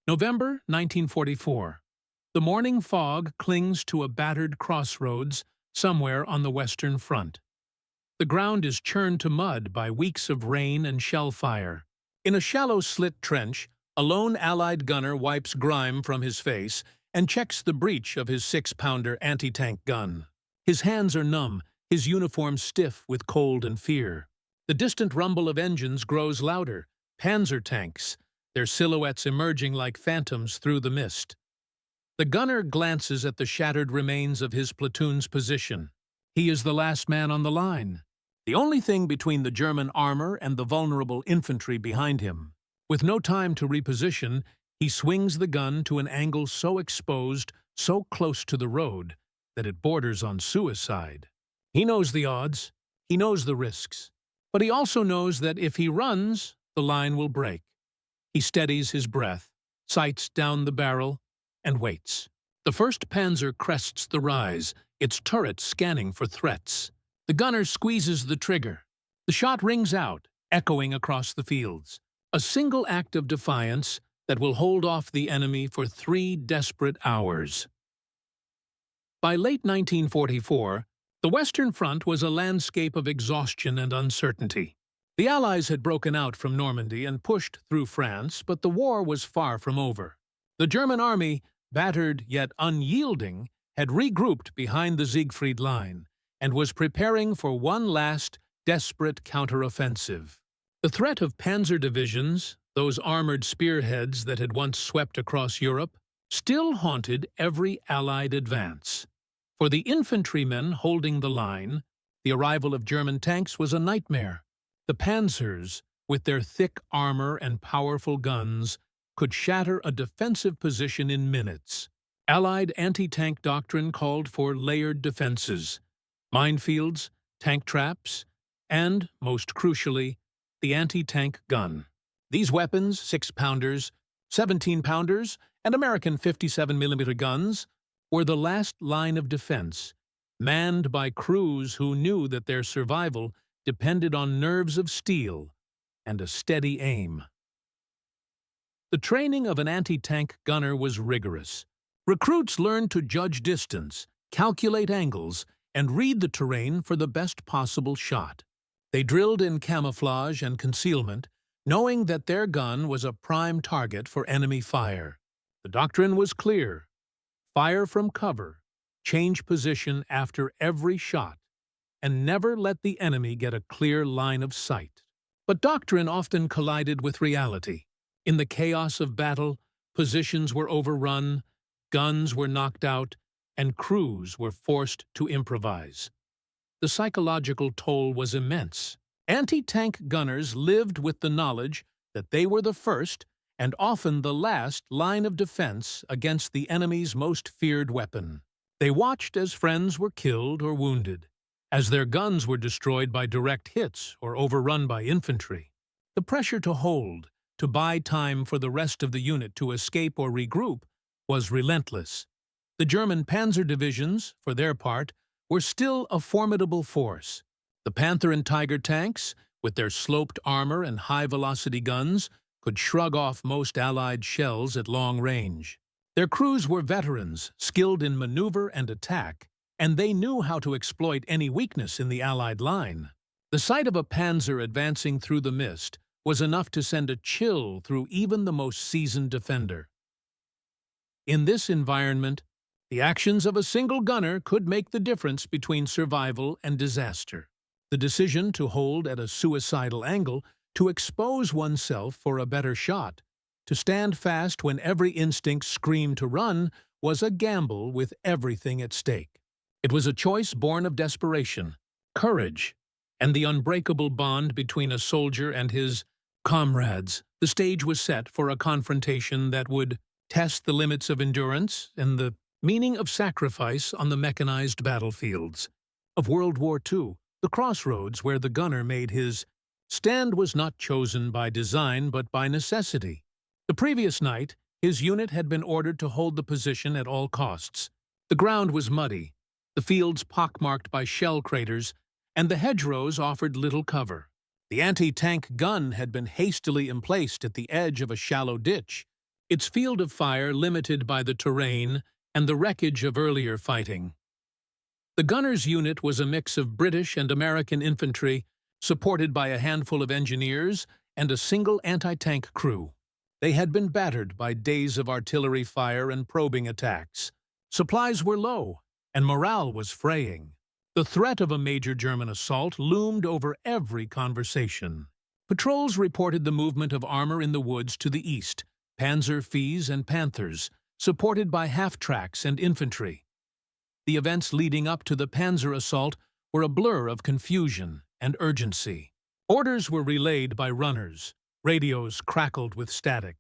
November 1944. The morning fog clings to a battered crossroads somewhere on the Western Front. The ground is churned to mud by weeks of rain and shell fire. In a shallow slit trench, a lone Allied gunner wipes grime from his face and checks the breech of his 6-pounder anti-tank gun. His hands are numb, his uniform stiff with cold and fear. The distant rumble of engines grows louder. Panzer tanks, their silhouettes emerging like phantoms through the mist. The gunner glances at the shattered remains of his platoon's position. He is the last man on the line, the only thing between the German armor and the vulnerable infantry behind him. With no time to reposition, he swings the gun to an angle so exposed, so close to the road, that it borders on suicide. He knows the odds, he knows the risks, but he also knows that if he runs, the line will break. He steadies his breath, sights down the barrel, and waits. The first Panzer crests the rise, its turret scanning for threats. The gunner squeezes the trigger. The shot rings out, echoing across the fields. A single act of defiance that will hold off the enemy for 3 desperate hours. By late 1944, the Western Front was a landscape of exhaustion and uncertainty. The Allies had broken out from Normandy and pushed through France, but the war was far from over. The German army, battered yet unyielding, had regrouped behind the Siegfried Line and was preparing for one last, desperate counteroffensive. The threat of panzer divisions, those armored spearheads that had once swept across Europe, still haunted every Allied advance. For the infantrymen holding the line, the arrival of German tanks was a nightmare. The Panzers, with their thick armor and powerful guns, could shatter a defensive position in minutes. Allied anti-tank doctrine called for layered defenses, minefields, tank traps, and, most crucially, the anti-tank gun. These weapons, 6-pounders, 17-pounders, and American 57mm guns, were the last line of defense, manned by crews who knew that their survival depended on nerves of steel and a steady aim. The training of an anti-tank gunner was rigorous. Recruits learned to judge distance, calculate angles, and read the terrain for the best possible shot. They drilled in camouflage and concealment, knowing that their gun was a prime target for enemy fire. The doctrine was clear: fire from cover, change position after every shot, and never let the enemy get a clear line of sight. But doctrine often collided with reality. In the chaos of battle, positions were overrun, guns were knocked out, and crews were forced to improvise. The psychological toll was immense. Anti-tank gunners lived with the knowledge that they were the first, and often the last, line of defense against the enemy's most feared weapon. They watched as friends were killed or wounded, as their guns were destroyed by direct hits or overrun by infantry. The pressure to hold, to buy time for the rest of the unit to escape or regroup, was relentless. The German Panzer divisions, for their part, were still a formidable force. The Panther and Tiger tanks, with their sloped armor and high-velocity guns, could shrug off most Allied shells at long range. Their crews were veterans, skilled in maneuver and attack, and they knew how to exploit any weakness in the Allied line. The sight of a Panzer advancing through the mist was enough to send a chill through even the most seasoned defender. In this environment, the actions of a single gunner could make the difference between survival and disaster. The decision to hold at a suicidal angle, to expose oneself for a better shot, to stand fast when every instinct screamed to run, was a gamble with everything at stake. It was a choice born of desperation, courage, and the unbreakable bond between a soldier and his comrades. The stage was set for a confrontation that would test the limits of endurance and the meaning of sacrifice on the mechanized battlefields of World War II. The crossroads where the gunner made his stand was not chosen by design but by necessity. The previous night, his unit had been ordered to hold the position at all costs. The ground was muddy, the fields pockmarked by shell craters, and the hedgerows offered little cover. The anti-tank gun had been hastily emplaced at the edge of a shallow ditch, its field of fire limited by the terrain and the wreckage of earlier fighting. The gunner's unit was a mix of British and American infantry, supported by a handful of engineers and a single anti-tank crew. They had been battered by days of artillery fire and probing attacks. Supplies were low, and morale was fraying. The threat of a major German assault loomed over every conversation. Patrols reported the movement of armor in the woods to the east, Panzer Fees and Panthers, supported by half-tracks and infantry. The events leading up to the Panzer assault were a blur of confusion and urgency. Orders were relayed by runners, radios crackled with static,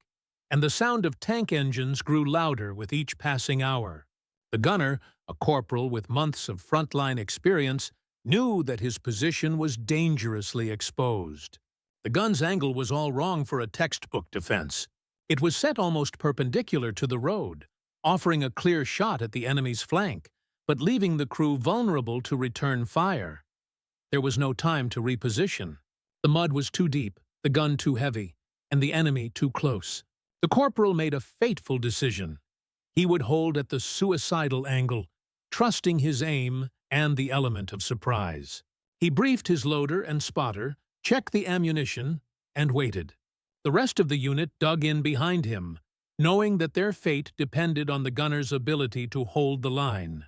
and the sound of tank engines grew louder with each passing hour. The gunner, a corporal with months of frontline experience, knew that his position was dangerously exposed. The gun's angle was all wrong for a textbook defense. It was set almost perpendicular to the road, offering a clear shot at the enemy's flank, but leaving the crew vulnerable to return fire. There was no time to reposition. The mud was too deep, the gun too heavy, and the enemy too close. The corporal made a fateful decision. He would hold at the suicidal angle, trusting his aim and the element of surprise. He briefed his loader and spotter, checked the ammunition, and waited. The rest of the unit dug in behind him, knowing that their fate depended on the gunner's ability to hold the line.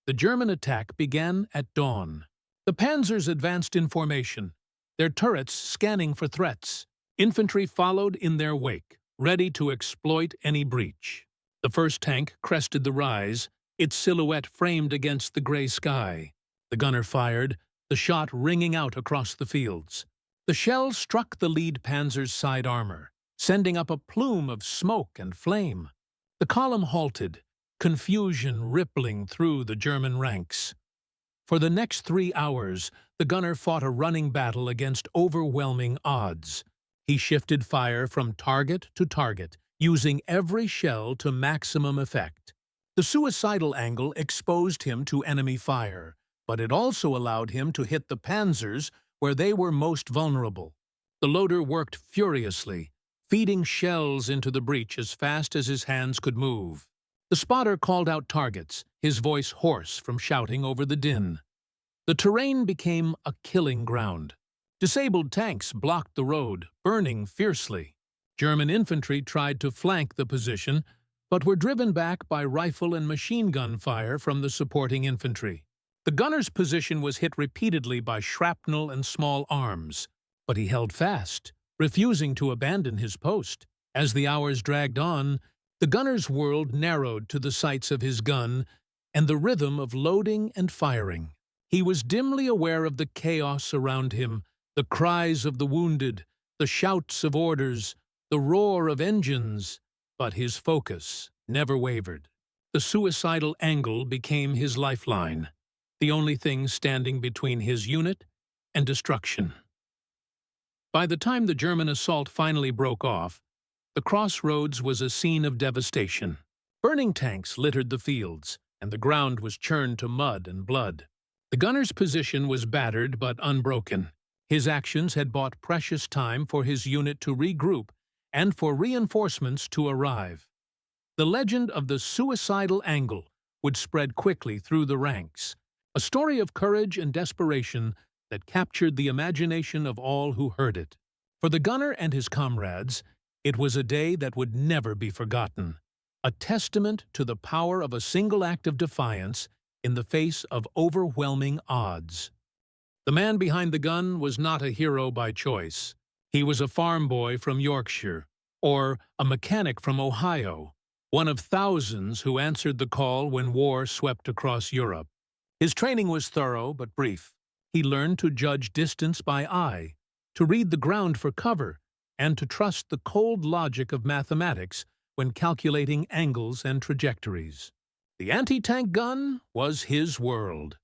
The German attack began at dawn. The Panzers advanced in formation, their turrets scanning for threats. Infantry followed in their wake, ready to exploit any breach. The first tank crested the rise, its silhouette framed against the gray sky. The gunner fired, the shot ringing out across the fields. The shell struck the lead Panzer's side armor, sending up a plume of smoke and flame. The column halted, confusion rippling through the German ranks. For the next 3 hours, the gunner fought a running battle against overwhelming odds. He shifted fire from target to target, using every shell to maximum effect. The suicidal angle exposed him to enemy fire, but it also allowed him to hit the Panzers where they were most vulnerable. The loader worked furiously, feeding shells into the breach as fast as his hands could move. The spotter called out targets, his voice hoarse from shouting over the din. The terrain became a killing ground. Disabled tanks blocked the road, burning fiercely. German infantry tried to flank the position, but were driven back by rifle and machine gun fire from the supporting infantry. The gunner's position was hit repeatedly by shrapnel and small arms, but he held fast, refusing to abandon his post. As the hours dragged on, the gunner's world narrowed to the sights of his gun and the rhythm of loading and firing. He was dimly aware of the chaos around him, the cries of the wounded, the shouts of orders, the roar of engines, but his focus never wavered. The suicidal angle became his lifeline, the only thing standing between his unit and destruction. By the time the German assault finally broke off, the crossroads was a scene of devastation. Burning tanks littered the fields, and the ground was churned to mud and blood. The gunner's position was battered but unbroken. His actions had bought precious time for his unit to regroup and for reinforcements to arrive. The legend of the suicidal angle would spread quickly through the ranks, a story of courage and desperation that captured the imagination of all who heard it. For the gunner and his comrades, it was a day that would never be forgotten, a testament to the power of a single act of defiance in the face of overwhelming odds. The man behind the gun was not a hero by choice. He was a farm boy from Yorkshire, or a mechanic from Ohio, one of thousands who answered the call when war swept across Europe. His training was thorough but brief. He learned to judge distance by eye, to read the ground for cover, and to trust the cold logic of mathematics when calculating angles and trajectories. The anti-tank gun was his world,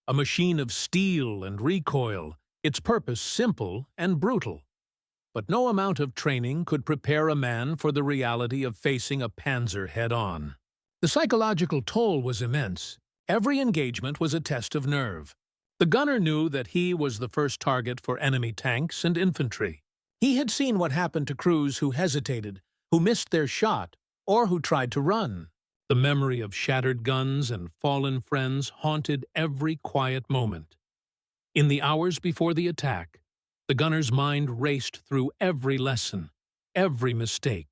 a machine of steel and recoil, its purpose simple and brutal. But no amount of training could prepare a man for the reality of facing a Panzer head-on. The psychological toll was immense. Every engagement was a test of nerve. The gunner knew that he was the first target for enemy tanks and infantry. He had seen what happened to crews who hesitated, who missed their shot, or who tried to run. The memory of shattered guns and fallen friends haunted every quiet moment. In the hours before the attack, the gunner's mind raced through every lesson, every mistake,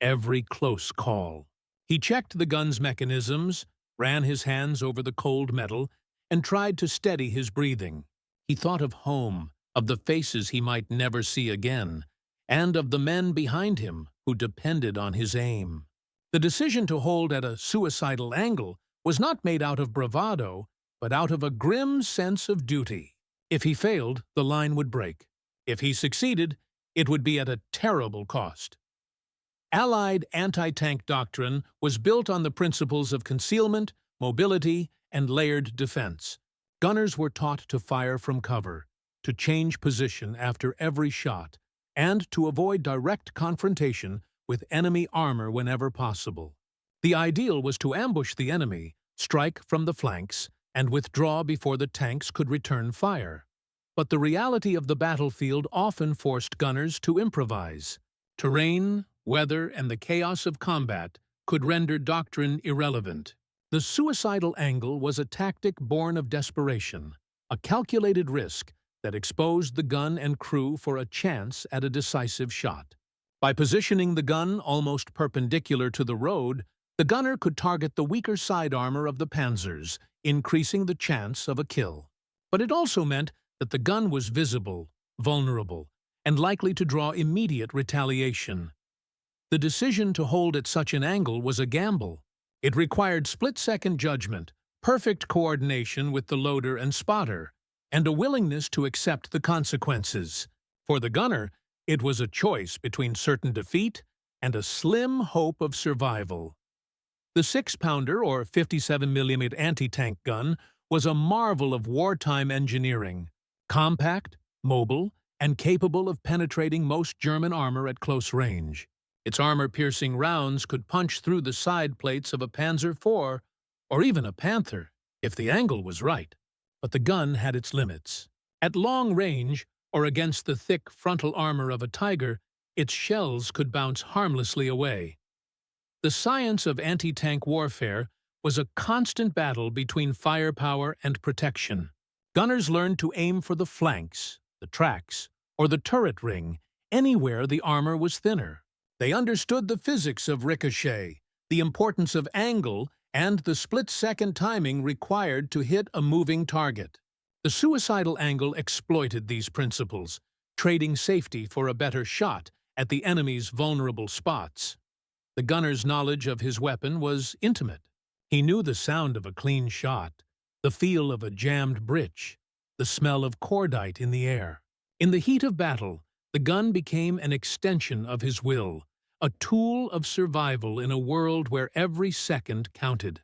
every close call. He checked the gun's mechanisms, ran his hands over the cold metal, and tried to steady his breathing. He thought of home, of the faces he might never see again, and of the men behind him who depended on his aim. The decision to hold at a suicidal angle was not made out of bravado, but out of a grim sense of duty. If he failed, the line would break. If he succeeded, it would be at a terrible cost. Allied anti-tank doctrine was built on the principles of concealment, mobility, and layered defense. Gunners were taught to fire from cover, to change position after every shot, and to avoid direct confrontation with enemy armor whenever possible. The ideal was to ambush the enemy, strike from the flanks, and withdraw before the tanks could return fire. But the reality of the battlefield often forced gunners to improvise. Terrain, weather, and the chaos of combat could render doctrine irrelevant. The suicidal angle was a tactic born of desperation, a calculated risk that exposed the gun and crew for a chance at a decisive shot. By positioning the gun almost perpendicular to the road, the gunner could target the weaker side armor of the Panzers, increasing the chance of a kill. But it also meant that the gun was visible, vulnerable, and likely to draw immediate retaliation. The decision to hold at such an angle was a gamble. It required split-second judgment, perfect coordination with the loader and spotter, and a willingness to accept the consequences. For the gunner, it was a choice between certain defeat and a slim hope of survival. The 6-pounder or 57mm anti-tank gun was a marvel of wartime engineering, compact, mobile, and capable of penetrating most German armor at close range. Its armor-piercing rounds could punch through the side plates of a Panzer IV or even a Panther, if the angle was right. But the gun had its limits. At long range, or against the thick frontal armor of a Tiger, its shells could bounce harmlessly away. The science of anti-tank warfare was a constant battle between firepower and protection. Gunners learned to aim for the flanks, the tracks, or the turret ring, anywhere the armor was thinner. They understood the physics of ricochet, the importance of angle, and the split-second timing required to hit a moving target. The suicidal angle exploited these principles, trading safety for a better shot at the enemy's vulnerable spots. The gunner's knowledge of his weapon was intimate. He knew the sound of a clean shot, the feel of a jammed breech, the smell of cordite in the air. In the heat of battle, the gun became an extension of his will, a tool of survival in a world where every second counted.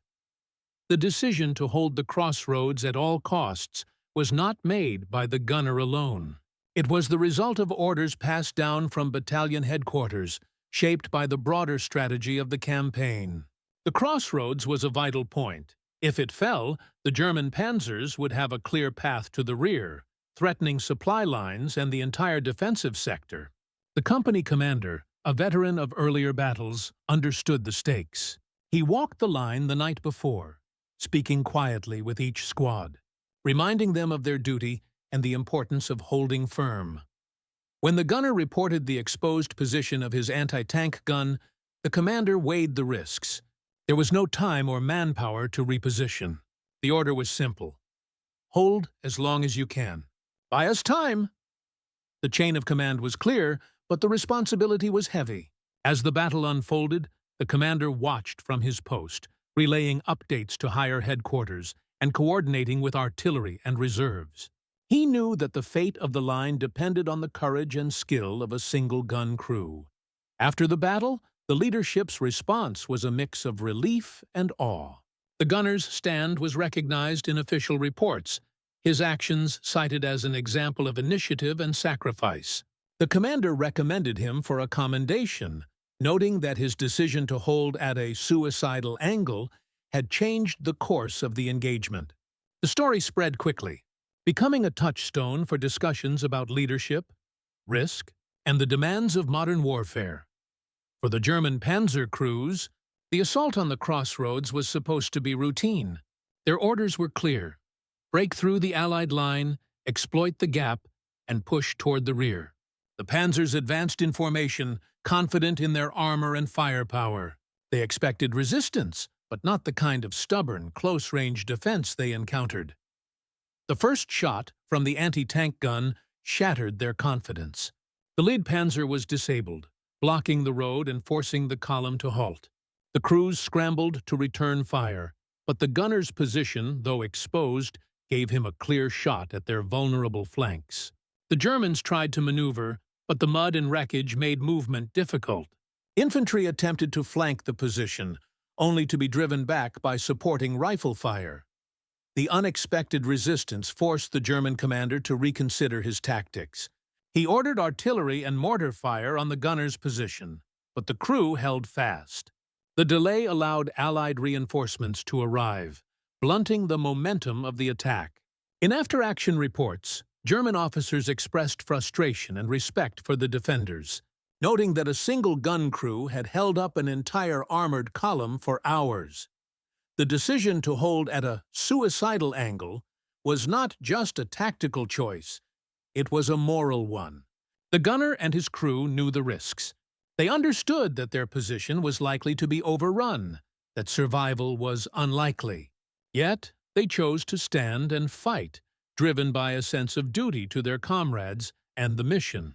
The decision to hold the crossroads at all costs was not made by the gunner alone. It was the result of orders passed down from battalion headquarters, shaped by the broader strategy of the campaign. The crossroads was a vital point. If it fell, the German Panzers would have a clear path to the rear, threatening supply lines and the entire defensive sector. The company commander, a veteran of earlier battles, understood the stakes. He walked the line the night before, speaking quietly with each squad, reminding them of their duty and the importance of holding firm. When the gunner reported the exposed position of his anti-tank gun, the commander weighed the risks. There was no time or manpower to reposition. The order was simple: hold as long as you can. Buy us time! The chain of command was clear, but the responsibility was heavy. As the battle unfolded, the commander watched from his post, relaying updates to higher headquarters and coordinating with artillery and reserves. He knew that the fate of the line depended on the courage and skill of a single gun crew. After the battle, the leadership's response was a mix of relief and awe. The gunner's stand was recognized in official reports, his actions cited as an example of initiative and sacrifice. The commander recommended him for a commendation, noting that his decision to hold at a suicidal angle had changed the course of the engagement. The story spread quickly, becoming a touchstone for discussions about leadership, risk, and the demands of modern warfare. For the German Panzer crews, the assault on the crossroads was supposed to be routine. Their orders were clear: break through the Allied line, exploit the gap, and push toward the rear. The Panzers advanced in formation, confident in their armor and firepower. They expected resistance, but not the kind of stubborn, close-range defense they encountered. The first shot from the anti-tank gun shattered their confidence. The lead Panzer was disabled, blocking the road and forcing the column to halt. The crews scrambled to return fire, but the gunner's position, though exposed, gave him a clear shot at their vulnerable flanks. The Germans tried to maneuver, but the mud and wreckage made movement difficult. Infantry attempted to flank the position, only to be driven back by supporting rifle fire. The unexpected resistance forced the German commander to reconsider his tactics. He ordered artillery and mortar fire on the gunner's position, but the crew held fast. The delay allowed Allied reinforcements to arrive, blunting the momentum of the attack. In after-action reports, German officers expressed frustration and respect for the defenders, noting that a single gun crew had held up an entire armored column for hours. The decision to hold at a suicidal angle was not just a tactical choice, it was a moral one. The gunner and his crew knew the risks. They understood that their position was likely to be overrun, that survival was unlikely. Yet, they chose to stand and fight, driven by a sense of duty to their comrades and the mission.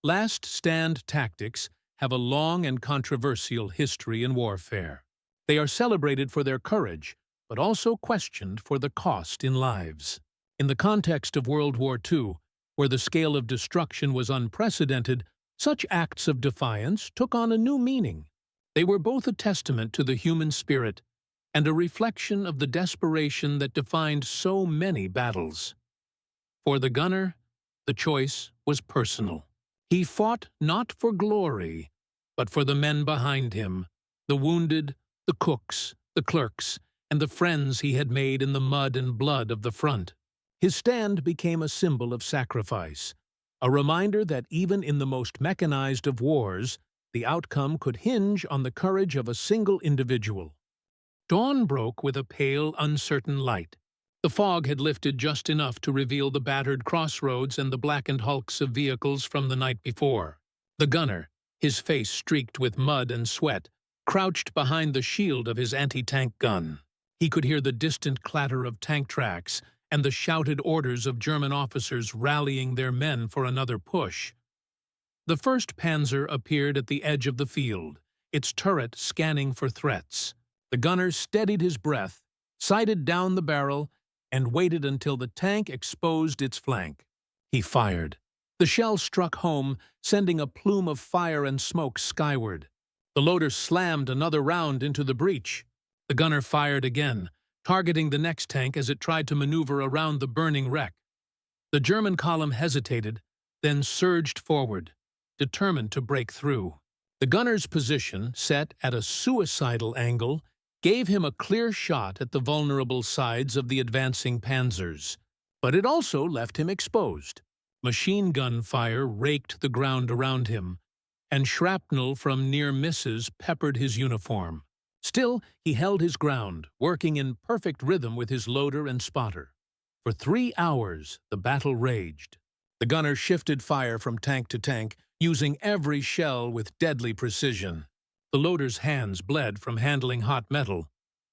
Last stand tactics have a long and controversial history in warfare. They are celebrated for their courage, but also questioned for the cost in lives. In the context of World War II, where the scale of destruction was unprecedented, such acts of defiance took on a new meaning. They were both a testament to the human spirit and a reflection of the desperation that defined so many battles. For the gunner, the choice was personal. He fought not for glory, but for the men behind him, the wounded, the cooks, the clerks, and the friends he had made in the mud and blood of the front. His stand became a symbol of sacrifice, a reminder that even in the most mechanized of wars, the outcome could hinge on the courage of a single individual. Dawn broke with a pale, uncertain light. The fog had lifted just enough to reveal the battered crossroads and the blackened hulks of vehicles from the night before. The gunner, his face streaked with mud and sweat, crouched behind the shield of his anti-tank gun. He could hear the distant clatter of tank tracks and the shouted orders of German officers rallying their men for another push. The first Panzer appeared at the edge of the field, its turret scanning for threats. The gunner steadied his breath, sighted down the barrel, and waited until the tank exposed its flank. He fired. The shell struck home, sending a plume of fire and smoke skyward. The loader slammed another round into the breach. The gunner fired again, targeting the next tank as it tried to maneuver around the burning wreck. The German column hesitated, then surged forward, determined to break through. The gunner's position, set at a suicidal angle, gave him a clear shot at the vulnerable sides of the advancing Panzers. But it also left him exposed. Machine gun fire raked the ground around him, and shrapnel from near misses peppered his uniform. Still, he held his ground, working in perfect rhythm with his loader and spotter. For 3 hours, the battle raged. The gunner shifted fire from tank to tank, using every shell with deadly precision. The loader's hands bled from handling hot metal,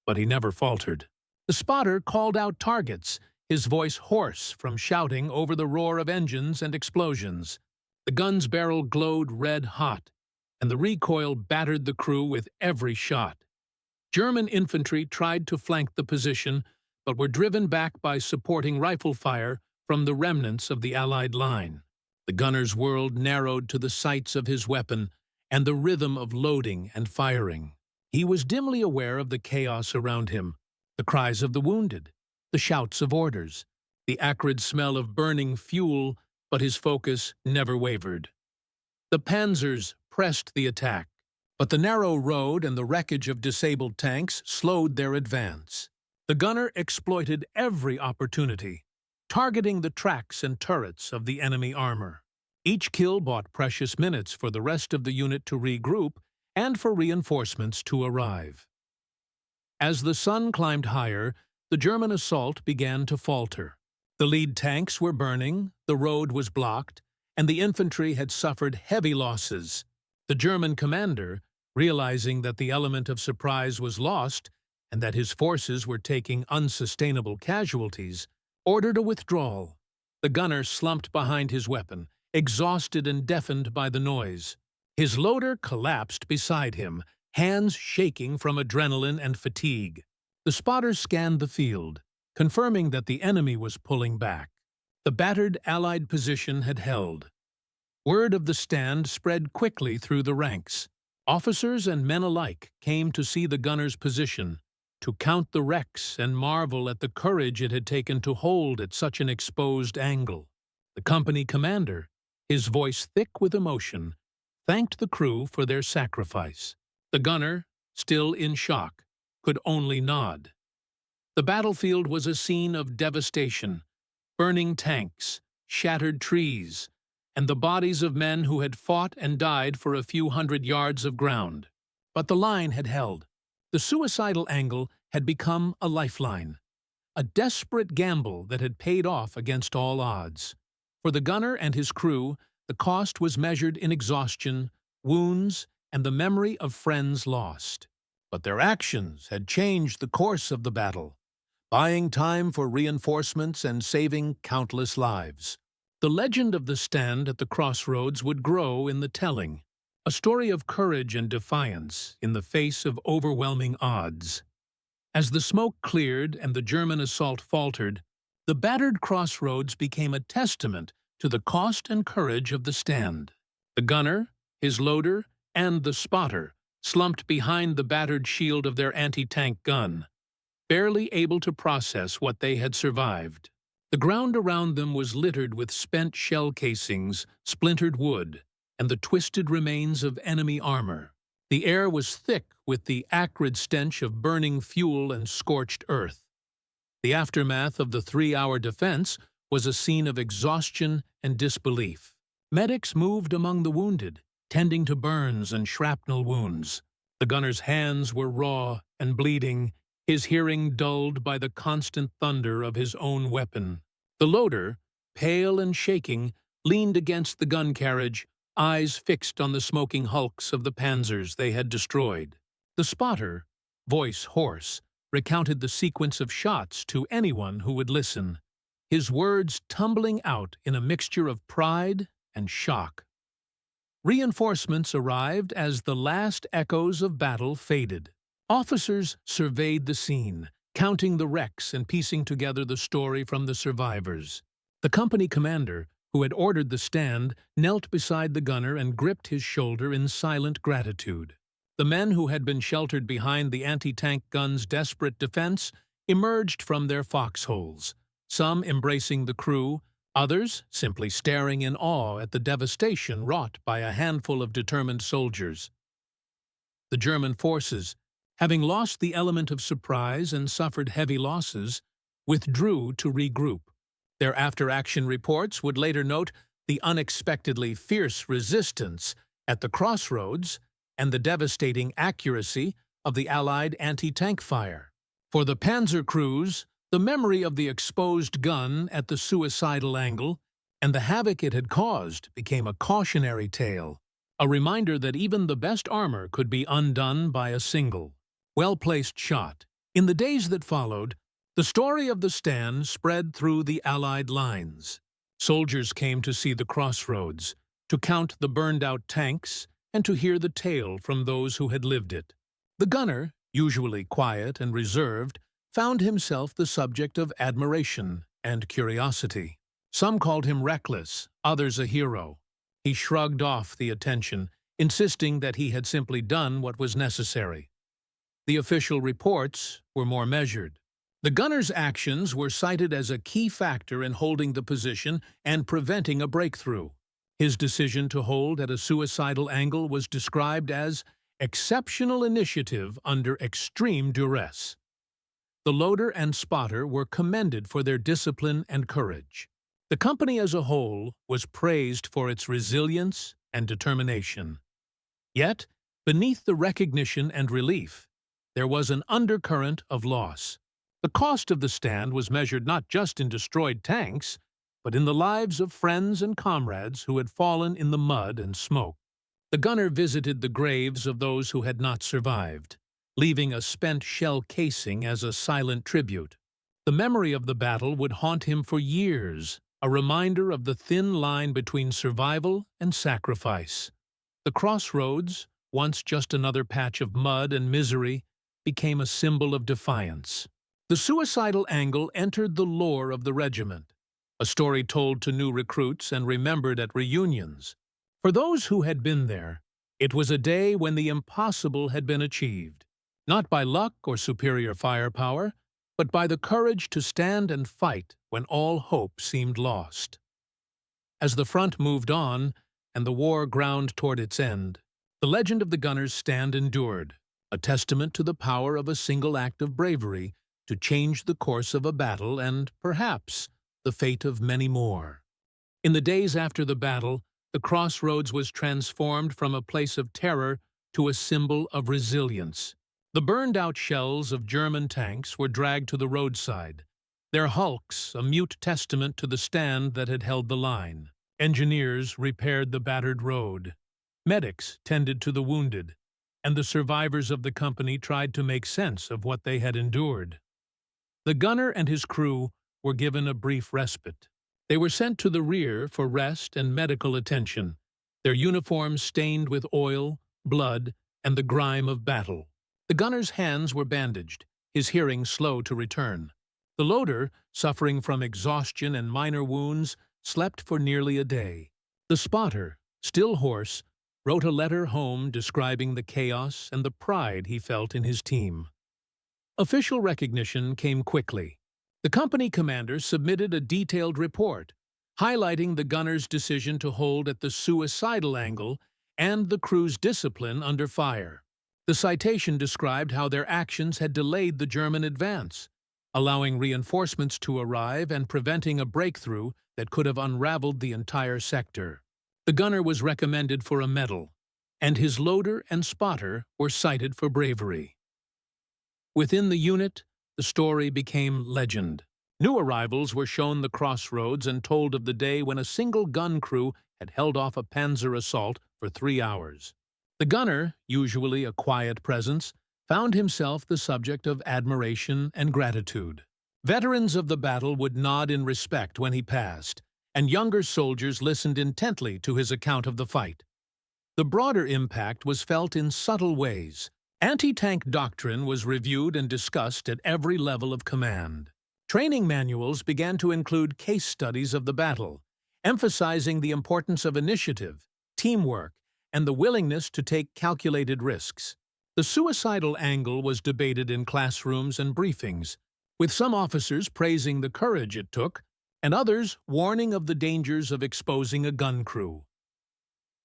but he never faltered. The spotter called out targets, his voice hoarse from shouting over the roar of engines and explosions. The gun's barrel glowed red-hot, and the recoil battered the crew with every shot. German infantry tried to flank the position, but were driven back by supporting rifle fire from the remnants of the Allied line. The gunner's world narrowed to the sights of his weapon and the rhythm of loading and firing. He was dimly aware of the chaos around him, the cries of the wounded, the shouts of orders, the acrid smell of burning fuel, but his focus never wavered. The Panzers pressed the attack, but the narrow road and the wreckage of disabled tanks slowed their advance. The gunner exploited every opportunity, targeting the tracks and turrets of the enemy armor. Each kill bought precious minutes for the rest of the unit to regroup and for reinforcements to arrive. As the sun climbed higher, the German assault began to falter. The lead tanks were burning, the road was blocked, and the infantry had suffered heavy losses. The German commander, realizing that the element of surprise was lost and that his forces were taking unsustainable casualties, ordered a withdrawal. The gunner slumped behind his weapon, exhausted and deafened by the noise. His loader collapsed beside him, hands shaking from adrenaline and fatigue. The spotter scanned the field, confirming that the enemy was pulling back. The battered Allied position had held. Word of the stand spread quickly through the ranks. Officers and men alike came to see the gunner's position, to count the wrecks and marvel at the courage it had taken to hold at such an exposed angle. The company commander, his voice thick with emotion, thanked the crew for their sacrifice. The gunner, still in shock, could only nod. The battlefield was a scene of devastation, burning tanks, shattered trees, and the bodies of men who had fought and died for a few hundred yards of ground. But the line had held. The suicidal angle had become a lifeline, a desperate gamble that had paid off against all odds. For the gunner and his crew, the cost was measured in exhaustion, wounds, and the memory of friends lost. But their actions had changed the course of the battle, buying time for reinforcements and saving countless lives. The legend of the stand at the crossroads would grow in the telling, a story of courage and defiance in the face of overwhelming odds. As the smoke cleared and the German assault faltered, the battered crossroads became a testament to the cost and courage of the stand. The gunner, his loader, and the spotter slumped behind the battered shield of their anti-tank gun, barely able to process what they had survived. The ground around them was littered with spent shell casings, splintered wood, and the twisted remains of enemy armor. The air was thick with the acrid stench of burning fuel and scorched earth. The aftermath of the 3-hour defense was a scene of exhaustion and disbelief. Medics moved among the wounded, tending to burns and shrapnel wounds. The gunner's hands were raw and bleeding, his hearing dulled by the constant thunder of his own weapon. The loader, pale and shaking, leaned against the gun carriage, eyes fixed on the smoking hulks of the Panzers they had destroyed. The spotter, voice hoarse, recounted the sequence of shots to anyone who would listen, his words tumbling out in a mixture of pride and shock. Reinforcements arrived as the last echoes of battle faded. Officers surveyed the scene, counting the wrecks and piecing together the story from the survivors. The company commander, who had ordered the stand, knelt beside the gunner and gripped his shoulder in silent gratitude. The men who had been sheltered behind the anti-tank gun's desperate defense emerged from their foxholes, some embracing the crew, others simply staring in awe at the devastation wrought by a handful of determined soldiers. The German forces, having lost the element of surprise and suffered heavy losses, withdrew to regroup. Their after-action reports would later note the unexpectedly fierce resistance at the crossroads and the devastating accuracy of the Allied anti-tank fire. For the Panzer crews, the memory of the exposed gun at the suicidal angle and the havoc it had caused became a cautionary tale, a reminder that even the best armor could be undone by a single, well-placed shot. In the days that followed, the story of the stand spread through the Allied lines. Soldiers came to see the crossroads, to count the burned-out tanks, and to hear the tale from those who had lived it. The gunner, usually quiet and reserved, found himself the subject of admiration and curiosity. Some called him reckless, others a hero. He shrugged off the attention, insisting that he had simply done what was necessary. The official reports were more measured. The gunner's actions were cited as a key factor in holding the position and preventing a breakthrough. His decision to hold at a suicidal angle was described as exceptional initiative under extreme duress. The loader and spotter were commended for their discipline and courage. The company as a whole was praised for its resilience and determination. Yet, Beneath the recognition and relief, there was an undercurrent of loss. The cost of the stand was measured not just in destroyed tanks, but in the lives of friends and comrades who had fallen in the mud and smoke. The gunner visited the graves of those who had not survived, leaving a spent shell casing as a silent tribute. The memory of the battle would haunt him for years, a reminder of the thin line between survival and sacrifice. The crossroads, once just another patch of mud and misery, became a symbol of defiance. The suicidal angle entered the lore of the regiment, a story told to new recruits and remembered at reunions. For those who had been there, it was a day when the impossible had been achieved, not by luck or superior firepower, but by the courage to stand and fight when all hope seemed lost. As the front moved on and the war ground toward its end, the legend of the gunner's stand endured, a testament to the power of a single act of bravery to change the course of a battle and, perhaps, the fate of many more. In the days after the battle, the crossroads was transformed from a place of terror to a symbol of resilience. The burned-out shells of German tanks were dragged to the roadside, their hulks a mute testament to the stand that had held the line. Engineers repaired the battered road. Medics tended to the wounded, and the survivors of the company tried to make sense of what they had endured. The gunner and his crew were given a brief respite. They were sent to the rear for rest and medical attention, their uniforms stained with oil, blood, and the grime of battle. The gunner's hands were bandaged, his hearing slow to return. The loader, suffering from exhaustion and minor wounds, slept for nearly a day. The spotter, still hoarse, wrote a letter home describing the chaos and the pride he felt in his team. Official recognition came quickly. The company commander submitted a detailed report, highlighting the gunner's decision to hold at the suicidal angle and the crew's discipline under fire. The citation described how their actions had delayed the German advance, allowing reinforcements to arrive and preventing a breakthrough that could have unraveled the entire sector. The gunner was recommended for a medal, and his loader and spotter were cited for bravery. Within the unit, the story became legend. New arrivals were shown the crossroads and told of the day when a single gun crew had held off a Panzer assault for 3 hours. The gunner, usually a quiet presence, found himself the subject of admiration and gratitude. Veterans of the battle would nod in respect when he passed, and younger soldiers listened intently to his account of the fight. The broader impact was felt in subtle ways. Anti-tank doctrine was reviewed and discussed at every level of command. Training manuals began to include case studies of the battle, emphasizing the importance of initiative, teamwork, and the willingness to take calculated risks. The suicidal angle was debated in classrooms and briefings, with some officers praising the courage it took and others warning of the dangers of exposing a gun crew.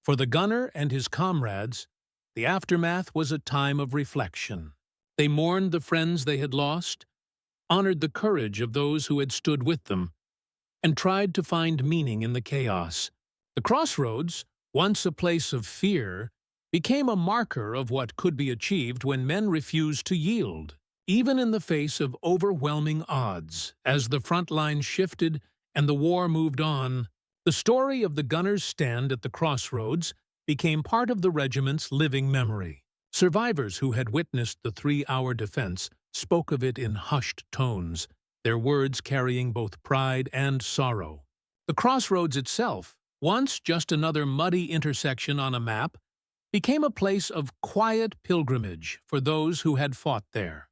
For the gunner and his comrades, the aftermath was a time of reflection. They mourned the friends they had lost, honored the courage of those who had stood with them, and tried to find meaning in the chaos. The crossroads, once a place of fear, became a marker of what could be achieved when men refused to yield, even in the face of overwhelming odds. As the front lines shifted and the war moved on, the story of the gunner's stand at the crossroads became part of the regiment's living memory. Survivors who had witnessed the 3-hour defense spoke of it in hushed tones, their words carrying both pride and sorrow. The crossroads itself, once just another muddy intersection on a map, became a place of quiet pilgrimage for those who had fought there.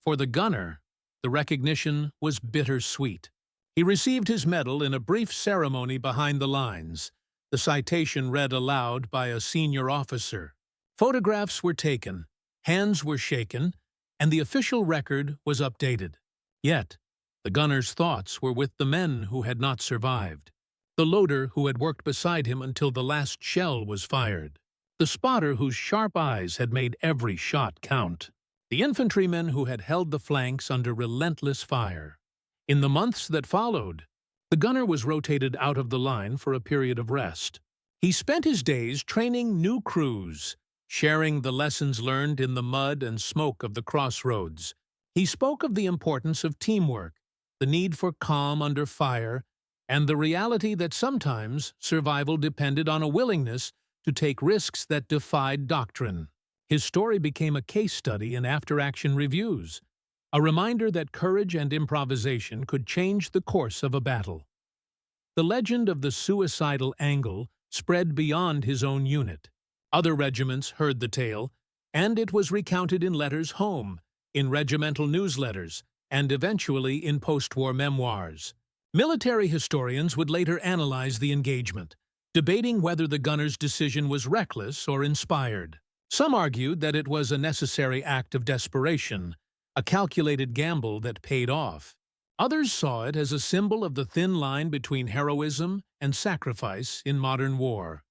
For the gunner, the recognition was bittersweet. He received his medal in a brief ceremony behind the lines, the citation read aloud by a senior officer. Photographs were taken, hands were shaken, and the official record was updated. Yet, the gunner's thoughts were with the men who had not survived, the loader who had worked beside him until the last shell was fired, the spotter whose sharp eyes had made every shot count, the infantrymen who had held the flanks under relentless fire. In the months that followed, the gunner was rotated out of the line for a period of rest. He spent his days training new crews, sharing the lessons learned in the mud and smoke of the crossroads. He spoke of the importance of teamwork, the need for calm under fire, and the reality that sometimes survival depended on a willingness to take risks that defied doctrine. His story became a case study in after-action reviews, a reminder that courage and improvisation could change the course of a battle. The legend of the suicidal angle spread beyond his own unit. Other regiments heard the tale, and it was recounted in letters home, in regimental newsletters, and eventually in post-war memoirs. Military historians would later analyze the engagement, debating whether the gunner's decision was reckless or inspired. Some argued that it was a necessary act of desperation, a calculated gamble that paid off. Others saw it as a symbol of the thin line between heroism and sacrifice in modern war.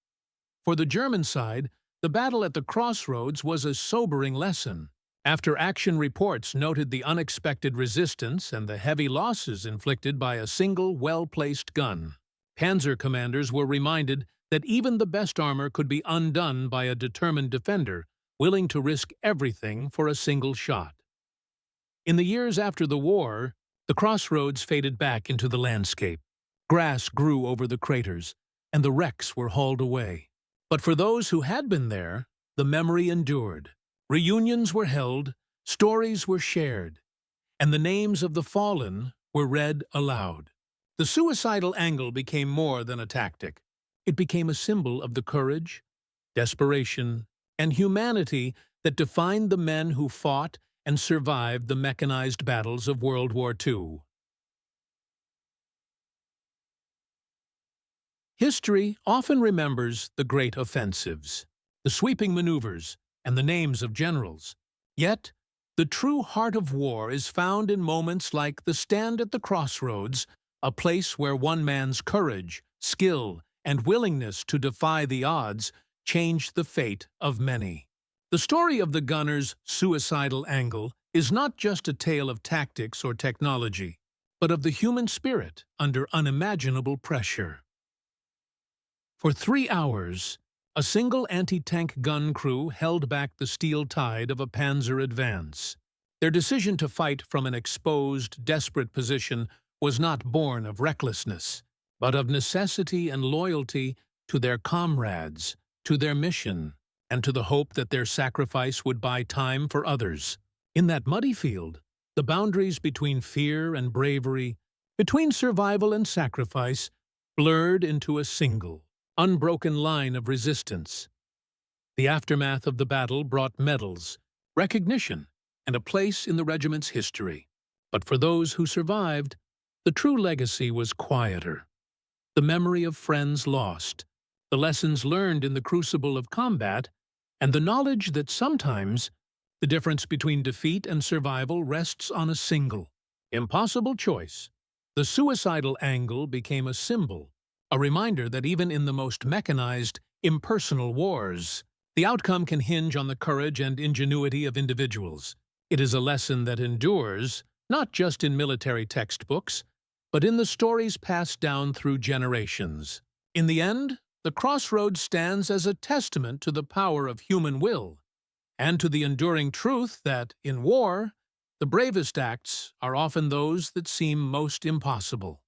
For the German side, the battle at the crossroads was a sobering lesson. After-action reports noted the unexpected resistance and the heavy losses inflicted by a single, well-placed gun. Panzer commanders were reminded that even the best armor could be undone by a determined defender willing to risk everything for a single shot. In the years after the war, the crossroads faded back into the landscape. Grass grew over the craters, and the wrecks were hauled away. But for those who had been there, the memory endured. Reunions were held, stories were shared, and the names of the fallen were read aloud. The suicidal angle became more than a tactic. It became a symbol of the courage, desperation, and humanity that defined the men who fought and survived the mechanized battles of World War II. History often remembers the great offensives, the sweeping maneuvers, and the names of generals. Yet, the true heart of war is found in moments like the stand at the crossroads, a place where one man's courage, skill, and willingness to defy the odds changed the fate of many. The story of the gunner's suicidal angle is not just a tale of tactics or technology, but of the human spirit under unimaginable pressure. For 3 hours, a single anti-tank gun crew held back the steel tide of a Panzer advance. Their decision to fight from an exposed, desperate position was not born of recklessness, but of necessity and loyalty to their comrades, to their mission, and to the hope that their sacrifice would buy time for others. In that muddy field, the boundaries between fear and bravery, between survival and sacrifice, blurred into a single, unbroken line of resistance. The aftermath of the battle brought medals, recognition, and a place in the regiment's history. But for those who survived, the true legacy was quieter. The memory of friends lost, the lessons learned in the crucible of combat, and the knowledge that sometimes the difference between defeat and survival rests on a single, impossible choice. The suicidal angle became a symbol, a reminder that even in the most mechanized, impersonal wars, the outcome can hinge on the courage and ingenuity of individuals. It is a lesson that endures, not just in military textbooks, but in the stories passed down through generations. In the end, the crossroads stands as a testament to the power of human will, and to the enduring truth that, in war, the bravest acts are often those that seem most impossible.